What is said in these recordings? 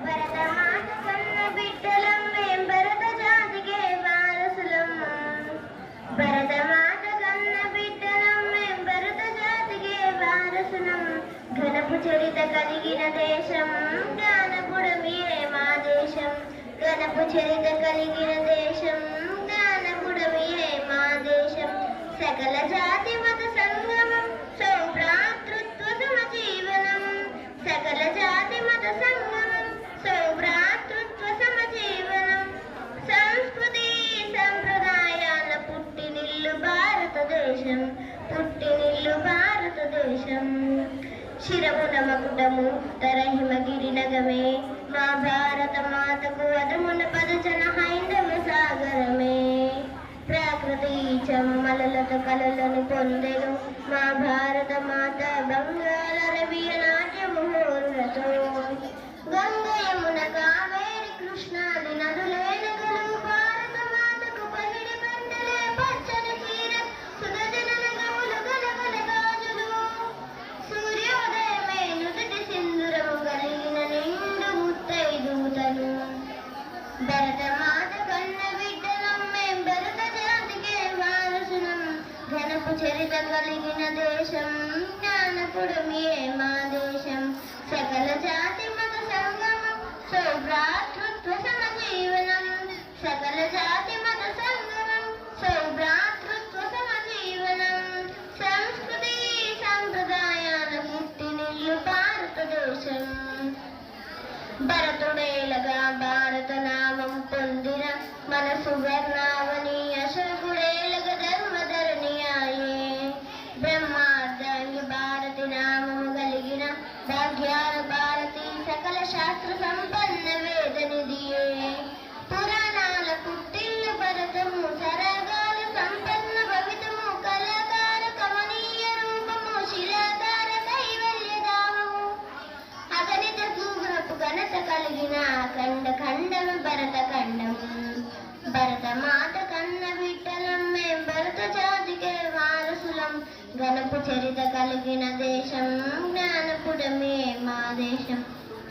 భరతమాత కన్న బిడ్డలం మేం భరత జాతికే వారసులం. భరతమాత కన్న బిడ్డలం మేం భరత జాతికే వారసులం. ఘనపు చరిత కలిగిన దేశం జ్ఞానపుడమియే మా దేశం. ఘనపు చరిత కలిగిన దేశం జ్ఞానపుడమియే మా దేశం. సకల జాతి మత సంగమం సౌభ్రాతృత్వ సమజీవనం. సకల జాతి మత సంగమం సౌభ్రాతృత్వ సమజీవనం. సంస్కృతి సంప్రదాయాల పుట్టినిల్లు భారతదేశం. పుట్టినిల్లు భారతదేశం. శిరమున మకుటము ఉత్తర హిమగిరి నగమే మా భారత మాతకు అదమున పదచన హైందవ సాగరమే. ప్రకృతి చమ్మలలత కలలను పొందెను మా భారత మాత బంగాళ రవియ నాట్యము హోరులతో. గంగ యమున కావేరి కృష్ణాది నదులైన గలుగు భారత మాతకు పగిడి పంటలే పచ్చని చీర సుగజన గములు గలగల గాజులు. సూర్యోదయమే నుదుటి సింధురము కలిగిన నిండు ముత్తైదూతలు. భరత మాత కన్న బిడ్డలం మేం భరత జాతికే వారసులం. ఘనపు చరిత కలిగిన దేశం జ్ఞానపుడమియే మా దేశం. సకల జాతి మత సంగమం సౌభ్రాతృత్వ సమజీవనం. సకల జాతి మత సంగమం సౌభ్రాతృత్వ సమజీవనం. సంస్కృతి సంప్రదాయాల పుట్టినిల్లు భారతదేశం. భరతుడేలగా భారత నామం పొందిన మన సువర్ణావని అశోకుడేలగ ధర్మధరణి ఆయే. బ్రహ్మార్ధాంగి భారతి నామము కలిగిన భాగ్యాల భారతి సకల శాస్త్ర సంపన్న వేద నిధియే. పురాణాల పుట్టిల్లు భరతము సరగాల సంపన్న భవితము కళాకార కమనీయ రూపము శిలాకార కైవల్య ధామము. అగణిత సూగ్రపు ఘనత కలిగిన ఖండ ఖండం భరత ఖండం. భరత మాత కన్న బిడ్డలం మేం భరత జాతికే వారసులం. ఘనపు చరిత కలిగిన దేశం జ్ఞానపుడమే మా దేశం.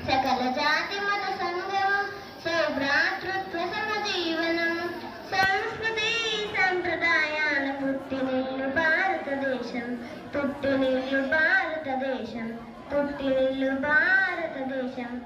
సకల జాతి మత సంగమం సౌభ్రాతృత్వ సమజీవనం. సంస్కృతి సంప్రదాయాల పుట్టినిల్లు భారతదేశం. పుట్టినిల్లు భారతదేశం. పుట్టినిల్లు భారతదేశం.